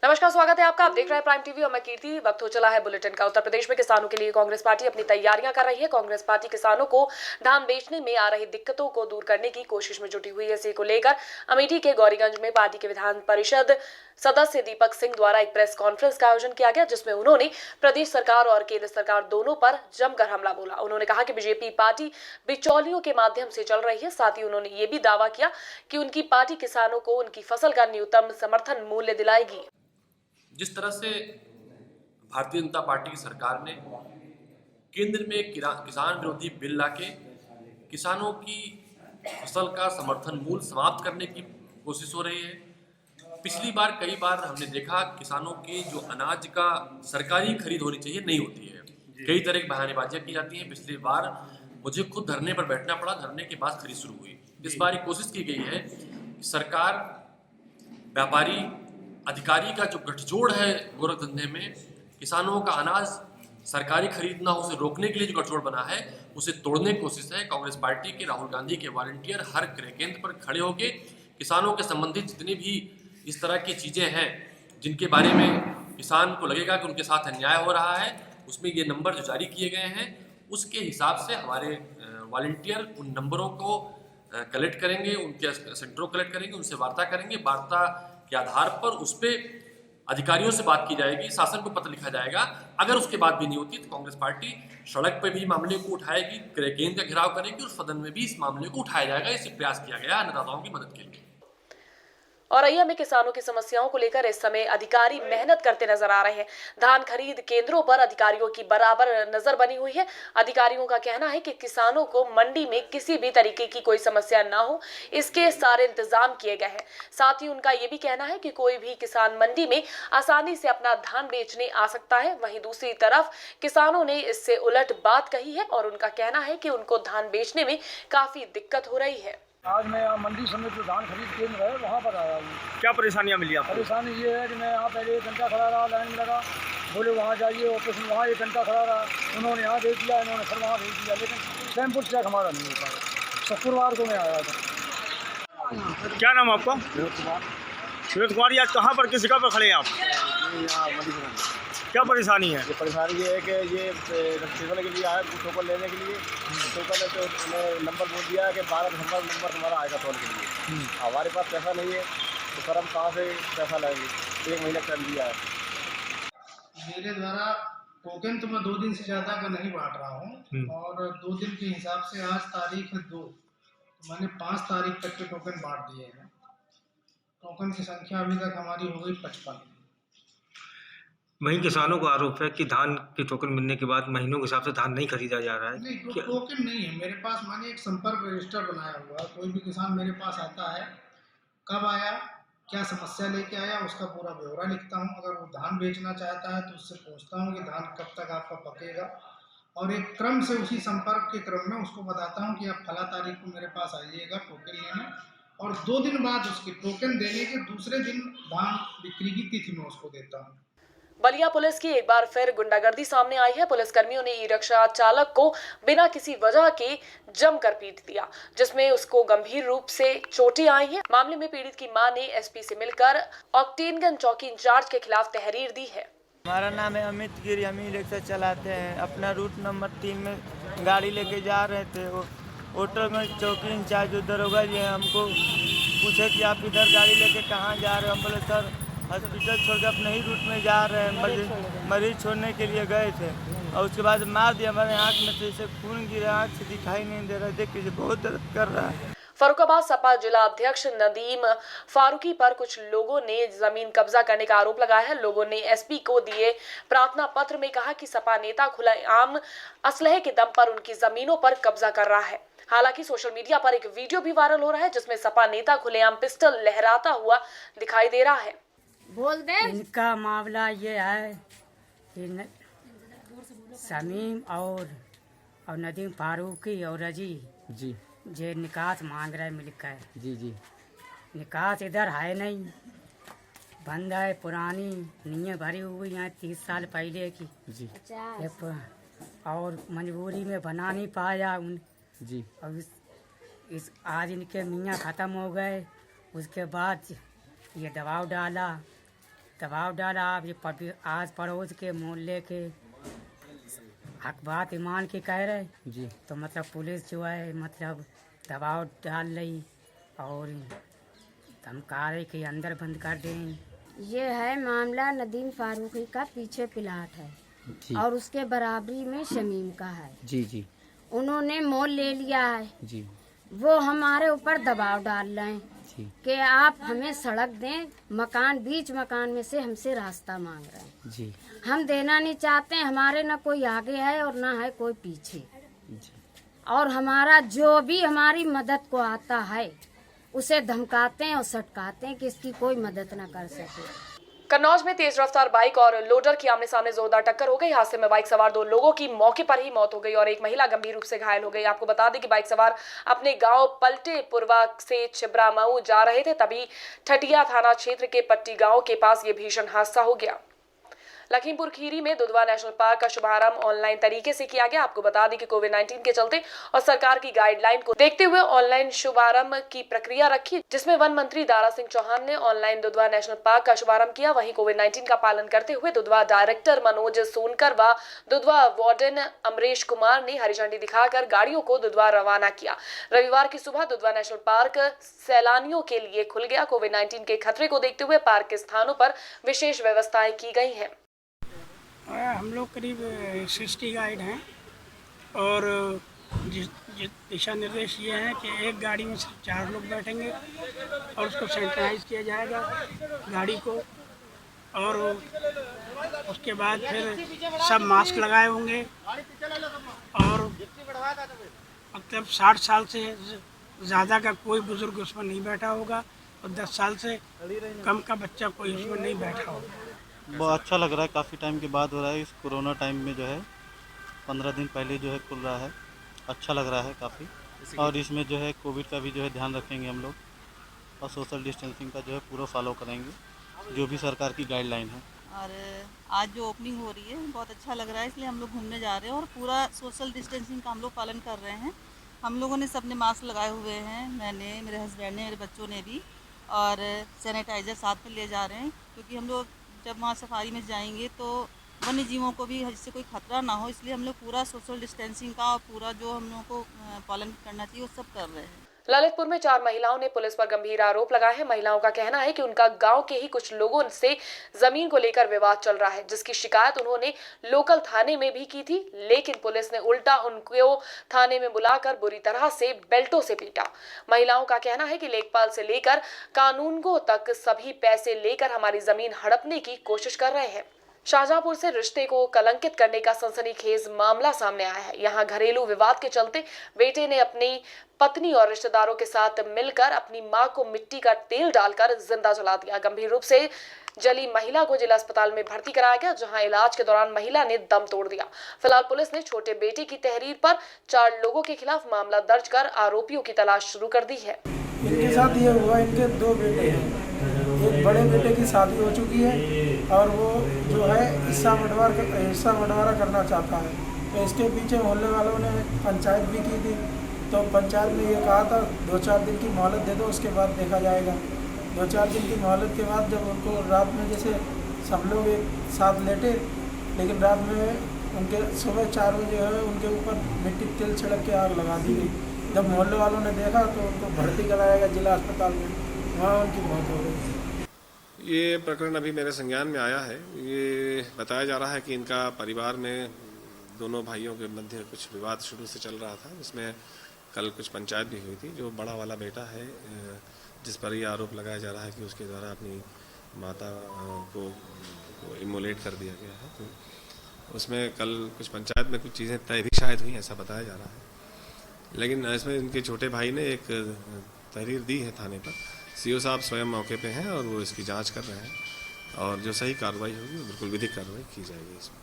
नमस्कार, स्वागत है आपका। आप देख रहे हैं प्राइम टीवी और मैं कीर्ति। वक्त हो चला है बुलेटिन का। उत्तर प्रदेश में किसानों के लिए कांग्रेस पार्टी अपनी तैयारियां कर रही है। कांग्रेस पार्टी किसानों को धान बेचने में आ रही दिक्कतों को दूर करने की कोशिश में जुटी हुई है। इसी को लेकर अमेठी के गौरीगंज में पार्टी के विधान परिषद सदस्य दीपक सिंह द्वारा एक प्रेस कॉन्फ्रेंस का आयोजन किया गया, जिसमें उन्होंने प्रदेश सरकार और केंद्र सरकार दोनों पर जमकर हमला बोला। उन्होंने कहा कि बीजेपी पार्टी बिचौलियों के माध्यम से चल रही है। साथ ही उन्होंने ये भी दावा किया कि उनकी पार्टी किसानों को उनकी फसल का न्यूनतम समर्थन मूल्य दिलाएगी। जिस तरह से भारतीय जनता पार्टी की सरकार ने केंद्र में किसान विरोधी बिल लाके किसानों की फसल का समर्थन मूल्य समाप्त करने की कोशिश हो रही है। पिछली बार कई बार हमने देखा किसानों के जो अनाज का सरकारी खरीद होनी चाहिए नहीं होती है। कई तरह की बहानेबाजियां की जाती हैं। पिछली बार मुझे खुद धरने पर बैठना पड़ा, धरने के बाद खरीद शुरू हुई। इस बार कोशिश की गई है सरकार व्यापारी अधिकारी का जो गठजोड़ है गोरख धंधे में, किसानों का अनाज सरकारी खरीद ना हो उसे रोकने के लिए जो गठजोड़ बना है उसे तोड़ने की कोशिश है। कांग्रेस पार्टी के राहुल गांधी के वॉलंटियर हर क्रय केंद्र पर खड़े होकर किसानों के संबंधित जितनी भी इस तरह की चीज़ें हैं जिनके बारे में किसान को लगेगा कि उनके साथ अन्याय हो रहा है, उसमें ये नंबर जो जारी किए गए हैं उसके हिसाब से हमारे वॉलंटियर उन नंबरों को कलेक्ट करेंगे, उनके सेंटरों कलेक्ट करेंगे, उनसे वार्ता करेंगे। वार्ता के आधार पर उस पर अधिकारियों से बात की जाएगी, शासन को पत्र लिखा जाएगा। अगर उसके बाद भी नहीं होती तो कांग्रेस पार्टी सड़क पर भी मामले को उठाएगी, क्रय केंद्र का घेराव करेगी और सदन में भी इस मामले को उठाया जाएगा। इसे प्रयास किया गया अन्नदाताओं की मदद के लिए। औरैया में किसानों की समस्याओं को लेकर इस समय अधिकारी मेहनत करते नजर आ रहे हैं। धान खरीद केंद्रों पर अधिकारियों की बराबर नजर बनी हुई है। अधिकारियों का कहना है कि किसानों को मंडी में किसी भी तरीके की कोई समस्या ना हो, इसके सारे इंतजाम किए गए हैं। साथ ही उनका ये भी कहना है कि कोई भी किसान मंडी में आसानी से अपना धान बेचने आ सकता है। वहीं दूसरी तरफ किसानों ने इससे उलट बात कही है और उनका कहना है कि उनको धान बेचने में काफी दिक्कत हो रही है। आज मैं यहाँ मंडी समिति जो धान खरीद केंद्र है वहाँ पर आया हूँ। क्या परेशानियाँ मिली आपको? परेशानी ये है कि मैं यहाँ पहले 1 घंटा खड़ा रहा, लाइन में लगा, बोले वहाँ जाइए ऑफिस में, वहाँ 1 घंटा खड़ा रहा, उन्होंने यहाँ भेज दिया, इन्होंने फिर वहाँ भेज दिया, लेकिन टेम्पो चेक हमारा नहीं हो पाया। शुक्रवार को मैं आया था। क्या नाम आपका? सुरेश कुमार। आज कहाँ पर किस जगह पर खड़े हैं आप? यहाँ मंडी क्या परेशानी है? ये परेशानी ये है कि ये रजिस्ट्रेशन के लिए आया, टोकन लेने के लिए। टोकन है तो उन्होंने नंबर बोल दिया कि 12 दिसंबर नंबर तुम्हारा आएगा टोल के लिए। हमारे पास पैसा नहीं है तो सर हम कहाँ से पैसा लाएंगे? 1 महीना कर दिया है। मेरे द्वारा टोकन तो मैं 2 दिन से ज़्यादा का नहीं बांट रहा हूँ और 2 दिन के हिसाब से आज तारीख है 2, तो मैंने 5 तारीख तक के टोकन बांट दिए हैं। टोकन की संख्या अभी तक हमारी हो गई 55। वहीं किसानों का आरोप है कि धान के टोकन मिलने के बाद महीनों के हिसाब से धान नहीं खरीदा जा रहा है। नहीं, टोकन नहीं है मेरे पास। मैंने एक संपर्क रजिस्टर बनाया हुआ है। कोई भी किसान मेरे पास आता है, कब आया, क्या समस्या लेके आया, उसका पूरा ब्यौरा लिखता हूँ। अगर वो धान बेचना चाहता है तो उससे पूछता हूँ कि धान कब तक आपका पकेगा, और एक क्रम से उसी संपर्क के क्रम में उसको बताता हूँ कि आप फला तारीख को मेरे पास आइएगा टोकन लेने, और 2 दिन बाद उसके टोकन देने के दूसरे दिन धान बिक्री की तिथि में उसको देता हूँ। बलिया पुलिस की एक बार फिर गुंडागर्दी सामने आई है। पुलिसकर्मियों ने ई रिक्शा चालक को बिना किसी वजह के जमकर पीट दिया, जिसमें उसको गंभीर रूप से चोटें आई हैं। मामले में पीड़ित की मां ने एसपी से मिलकर ऑक्टेनगंज चौकी इंचार्ज के खिलाफ तहरीर दी है। हमारा नाम है अमित गिरी, हम ही रिक्शा चलाते हैं। अपना रूट नंबर 3 में गाड़ी लेके जा रहे थे। वो होटल में चौकी इंचार्ज जो दरोगा जी हैं हमको पूछे कि आप इधर गाड़ी लेके कहाँ जा रहे हो। हम बोले सर हॉस्पिटल छोड़ के अपने ही रूट में जा रहे हैं, मरीज छोड़ने के लिए गए थे। और उसके बाद मार दिया। हमारे आँख में से जैसे खून गिरा, आँख से दिखाई नहीं दे रहा, देख के बहुत दर्द कर रहा है। फर्रुखाबाद सपा जिला अध्यक्ष नदीम फारूकी पर कुछ लोगों ने जमीन कब्जा करने का आरोप लगाया है। लोगों ने एसपी को दिए प्रार्थना पत्र में कहा कि सपा नेता खुलेआम असलहे के दम पर उनकी जमीनों पर कब्जा कर रहा है। हालांकि सोशल मीडिया पर एक वीडियो भी वायरल हो रहा है जिसमें सपा नेता खुलेआम पिस्टल लहराता हुआ दिखाई दे रहा है। बोल दे। इनका मामला ये है कि समीम और नदीम फारूकी और रजी जी जे निकास मांग रहे मिलकर। जी जी निकास इधर है नहीं, बंद है, पुरानी नींव भरी हुई है 30 साल पहले की जी और मजबूरी में बना नहीं पाया उन जी। और इस आज इनके मियाँ ख़त्म हो गए। उसके बाद ये दबाव डाला दबाव डाला। अब ये आज पड़ोस के मोहल्ले के हक बात ईमान की कह रहे जी। तो मतलब पुलिस जो है मतलब दबाव डाल रही और धमका रही कि अंदर बंद कर दें। ये है मामला नदीम फारूकी का, पीछे प्लाट है जी। और उसके बराबरी में शमीम का है। जी जी उन्होंने मोल ले लिया है। जी वो हमारे ऊपर दबाव डाल रहे हैं जी कि आप हमें सड़क दें, मकान बीच मकान में से हमसे रास्ता मांग रहे हैं। जी हम देना नहीं चाहते, हमारे ना कोई आगे है और ना है कोई पीछे। जी। और हमारा जो भी हमारी मदद को आता है उसे धमकाते हैं और सटकाते हैं कि इसकी कोई मदद ना कर सके। कन्नौज में तेज रफ्तार बाइक और लोडर की आमने सामने जोरदार टक्कर हो गई। हादसे में बाइक सवार 2 लोगों की मौके पर ही मौत हो गई और एक महिला गंभीर रूप से घायल हो गई। आपको बता दें कि बाइक सवार अपने गांव पलटे पुरवा से छिबरामऊ जा रहे थे, तभी ठटिया थाना क्षेत्र के पट्टी गांव के पास ये भीषण हादसा हो गया। लखीमपुर खीरी में दुधवा नेशनल पार्क का शुभारंभ ऑनलाइन तरीके से किया गया। आपको बता दें कि कोविड-19 के चलते और सरकार की गाइडलाइन को देखते हुए ऑनलाइन शुभारंभ की प्रक्रिया रखी, जिसमें वन मंत्री दारा सिंह चौहान ने ऑनलाइन दुधवा नेशनल पार्क का शुभारंभ किया। वहीं कोविड-19 का पालन करते हुए दुधवा डायरेक्टर मनोज सोनकर व दुधवा वार्डन अमरीश कुमार ने हरी झंडी दिखाकर गाड़ियों को दुधवा रवाना किया। रविवार की सुबह दुधवा नेशनल पार्क सैलानियों के लिए खुल गया। कोविड-19 के खतरे को देखते हुए पार्क के स्थानों पर विशेष व्यवस्थाएं की गई हैं। हम लोग करीब 60 गाइड हैं और दिशा निर्देश ये हैं कि एक गाड़ी में सिर्फ 4 लोग बैठेंगे और उसको सैनिटाइज किया जाएगा गाड़ी को, और उसके बाद फिर सब मास्क लगाए होंगे और मतलब 60 साल से ज़्यादा का कोई बुज़ुर्ग उसमें नहीं बैठा होगा और 10 साल से कम का बच्चा कोई उसमें नहीं बैठा होगा। बहुत अच्छा लग रहा है, काफ़ी टाइम के बाद हो रहा है। इस कोरोना टाइम में जो है 15 दिन पहले जो है खुल रहा है, अच्छा लग रहा है काफ़ी। और इसमें जो है कोविड का भी जो है ध्यान रखेंगे हम लोग और सोशल डिस्टेंसिंग का जो है पूरा फॉलो करेंगे जो भी सरकार की गाइडलाइन है। और आज जो ओपनिंग हो रही है बहुत अच्छा लग रहा है, इसलिए हम लोग घूमने जा रहे हैं और पूरा सोशल डिस्टेंसिंग का हम लोग पालन कर रहे हैं। हम लोगों ने सबने मास्क लगाए हुए हैं, मैंने, मेरे हस्बैंड ने, मेरे बच्चों ने भी, और सैनिटाइज़र साथ में ले जा रहे हैं क्योंकि हम लोग जब वहाँ सफारी में जाएंगे तो वन्य जीवों को भी इससे कोई खतरा ना हो, इसलिए हम लोग पूरा सोशल डिस्टेंसिंग का और पूरा जो हम लोगों को पालन करना चाहिए वो सब कर रहे हैं। ललितपुर में 4 महिलाओं ने पुलिस पर गंभीर आरोप लगाए हैं। महिलाओं का कहना है कि उनका गांव के ही कुछ लोगों से जमीन को लेकर विवाद चल रहा है, जिसकी शिकायत उन्होंने लोकल थाने में भी की थी, लेकिन पुलिस ने उल्टा उनको थाने में बुलाकर बुरी तरह से बेल्टों से पीटा। महिलाओं का कहना है कि लेखपाल से लेकर कानूनगो तक सभी पैसे लेकर हमारी जमीन हड़पने की कोशिश कर रहे हैं। शाहजहांपुर से रिश्ते को कलंकित करने का सनसनीखेज मामला सामने आया है। यहां घरेलू विवाद के चलते बेटे ने अपनी पत्नी और रिश्तेदारों के साथ मिलकर अपनी मां को मिट्टी का तेल डालकर जिंदा जला दिया। गंभीर रूप से जली महिला को जिला अस्पताल में भर्ती कराया गया, जहां इलाज के दौरान महिला ने दम तोड़ दिया। फिलहाल पुलिस ने छोटे बेटे की तहरीर पर 4 लोगों के खिलाफ मामला दर्ज कर आरोपियों की तलाश शुरू कर दी है। इनके साथ ये हुआ, इनके 2 बेटे हैं। एक बड़े बेटे की शादी हो चुकी है और वो जो है हिस्सा बंटवारा करना चाहता है, तो इसके पीछे मोहल्ले वालों ने पंचायत भी की थी। तो पंचायत ने ये कहा था 2-4 दिन की मोहलत दे दो, उसके बाद देखा जाएगा। 2-4 दिन की मोहलत के बाद जब उनको रात में जैसे सब लोग एक साथ लेटे, लेकिन रात में उनके सुबह 4 बजे है उनके ऊपर मिट्टी तेल छिड़क के आग लगा दी गई। जब मोहल्ले वालों ने देखा तो उनको भर्ती कराया गया जिला अस्पताल में, वहाँ उनकी मौत हो गई। ये प्रकरण अभी मेरे संज्ञान में आया है। ये बताया जा रहा है कि इनका परिवार में दोनों भाइयों के मध्य कुछ विवाद शुरू से चल रहा था, जिसमें कल कुछ पंचायत भी हुई थी। जो बड़ा वाला बेटा है जिस पर यह आरोप लगाया जा रहा है कि उसके द्वारा अपनी माता को इमोलेट कर दिया गया है, तो उसमें कल कुछ पंचायत में कुछ चीज़ें तय भी शायद हुई, ऐसा बताया जा रहा है। लेकिन इसमें इनके छोटे भाई ने एक तहरीर दी है थाने पर। सीओ साहब स्वयं मौके पे हैं और वो इसकी जांच कर रहे हैं और जो सही कार्रवाई होगी वो बिल्कुल विधिक कार्रवाई की जाएगी इसमें।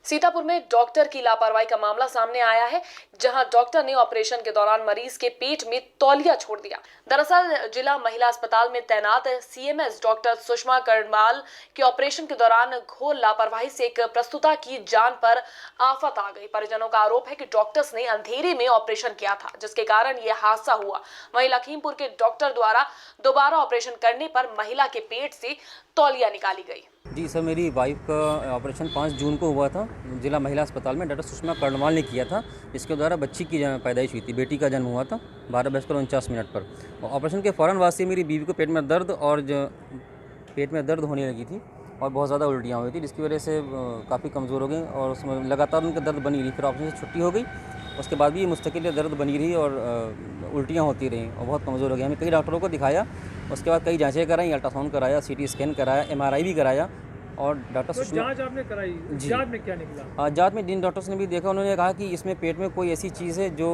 सीतापुर में डॉक्टर की लापरवाही का मामला सामने आया है, जहां डॉक्टर ने ऑपरेशन के दौरान मरीज के पेट में तौलिया छोड़ दिया। दरअसल जिला महिला अस्पताल में तैनात सीएमएस डॉक्टर सुषमा कर्णवाल के ऑपरेशन के दौरान घोर लापरवाही से एक प्रस्तुता की जान पर आफत आ गई। परिजनों का आरोप है कि डॉक्टर्स ने अंधेरे में ऑपरेशन किया था, जिसके कारण यह हादसा हुआ। वहीं लखीमपुर के डॉक्टर द्वारा दोबारा ऑपरेशन करने पर महिला के पेट से तौलिया निकाली गई। जी सर, मेरी वाइफ का ऑपरेशन 5 जून को हुआ था जिला महिला अस्पताल में। डॉक्टर सुषमा कर्णवाल ने किया था। इसके द्वारा बच्ची की पैदाइश हुई थी, बेटी का जन्म हुआ था 12:49 पर। ऑपरेशन के फ़ौरन बाद से मेरी बीवी को पेट में दर्द होने लगी थी और बहुत ज़्यादा उल्टियाँ हुई थी, जिसकी वजह से काफ़ी कमज़ोर हो गई और उसमें लगातार उनका दर्द बनी रही। फिर ऑपरेशन से छुट्टी हो गई, उसके बाद भी मुस्तकिल दर्द बनी रही और उल्टियाँ होती रहीं और बहुत कमज़ोर हो गई। हमने कई डॉक्टरों को दिखाया, उसके बाद कई जांचें कराई, अल्ट्रासाउंड कराया, CT स्कैन कराया, MRI भी कराया और डॉक्टर तो जांच आपने कराई, जांच में क्या निकला? जांच में जिन डॉक्टर्स ने भी देखा, उन्होंने कहा कि इसमें पेट में कोई ऐसी चीज़ है जो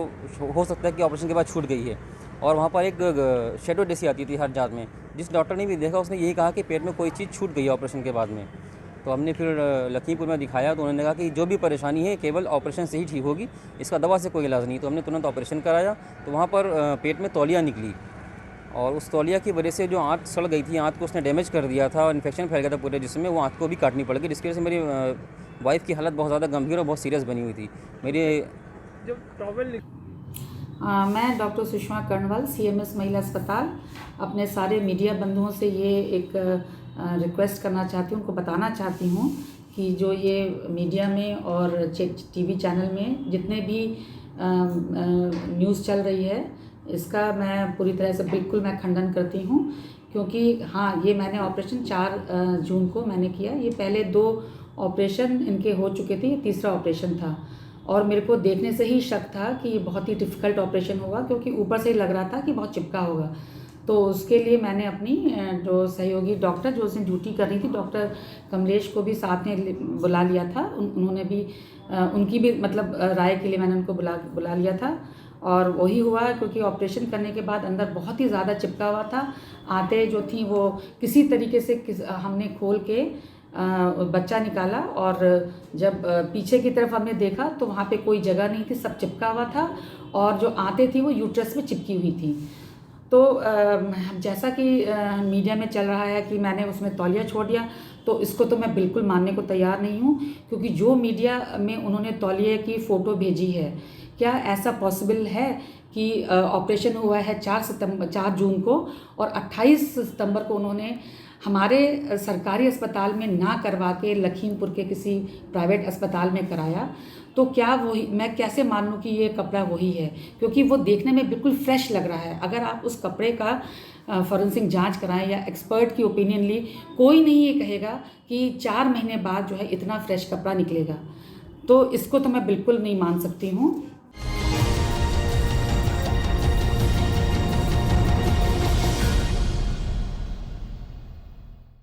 हो सकता है कि ऑपरेशन के बाद छूट गई है। और वहाँ पर एक शेडो जैसी आती थी हर जांच में। जिस डॉक्टर ने भी देखा उसने यही कहा कि पेट में कोई चीज़ छूट गई है ऑपरेशन के बाद में। तो हमने फिर लखीमपुर में दिखाया तो उन्होंने कहा कि जो भी परेशानी है केवल ऑपरेशन से ही ठीक होगी, इसका दवा से कोई इलाज नहीं। तो हमने तुरंत ऑपरेशन कराया तो वहाँ पर पेट में तौलिया निकली और उस तौलिया की वजह से जो आंत सड़ गई थी, आंत को उसने डैमेज कर दिया था और इन्फेक्शन फैल गया था पूरे जिस्म में। वो आंत को भी काटनी पड़ गई, जिसकी वजह से मेरी वाइफ की हालत बहुत ज़्यादा गंभीर और बहुत सीरियस बनी हुई थी। मेरी मैं डॉक्टर सुषमा कर्णवाल, CMS महिला अस्पताल, अपने सारे मीडिया बंधुओं से ये एक रिक्वेस्ट करना चाहती हूँ, उनको बताना चाहती हूँ कि जो ये मीडिया में और TV चैनल में जितने भी न्यूज़ चल रही है, इसका मैं पूरी तरह से बिल्कुल मैं खंडन करती हूँ। क्योंकि हाँ, ये मैंने ऑपरेशन 4 जून को मैंने किया। ये पहले 2 ऑपरेशन इनके हो चुके थे, ये तीसरा ऑपरेशन था और मेरे को देखने से ही शक था कि ये बहुत ही डिफ़िकल्ट ऑपरेशन होगा, क्योंकि ऊपर से ही लग रहा था कि बहुत चिपका होगा। तो उसके लिए मैंने अपनी जो सहयोगी डॉक्टर जो उसने ड्यूटी कर रही थी, डॉक्टर कमलेश को भी साथ में बुला लिया था। उन्होंने भी उनकी भी मतलब राय के लिए मैंने उनको बुला लिया था और वही हुआ, क्योंकि ऑपरेशन करने के बाद अंदर बहुत ही ज़्यादा चिपका हुआ था। आंतें जो थी वो किसी तरीके से हमने खोल के बच्चा निकाला और जब पीछे की तरफ हमने देखा तो वहाँ पे कोई जगह नहीं थी, सब चिपका हुआ था और जो आंतें थी वो यूट्रस में चिपकी हुई थी। तो जैसा कि मीडिया में चल रहा है कि मैंने उसमें तौलिया छोड़ दिया, तो इसको तो मैं बिल्कुल मानने को तैयार नहीं हूँ, क्योंकि जो मीडिया में उन्होंने तौलिया की फ़ोटो भेजी है, क्या ऐसा पॉसिबल है कि ऑपरेशन हुआ है 4 जून को और 28 सितंबर को उन्होंने हमारे सरकारी अस्पताल में ना करवा के लखीमपुर के किसी प्राइवेट अस्पताल में कराया? तो क्या वही, मैं कैसे मान लूँ कि ये कपड़ा वही है? क्योंकि वो देखने में बिल्कुल फ्रेश लग रहा है। अगर आप उस कपड़े का फॉरेंसिक जांच कराएं या एक्सपर्ट की ओपिनियन ली, कोई नहीं ये कहेगा कि 4 महीने बाद जो है इतना फ्रेश कपड़ा निकलेगा। तो इसको तो मैं बिल्कुल नहीं मान सकती हूँ।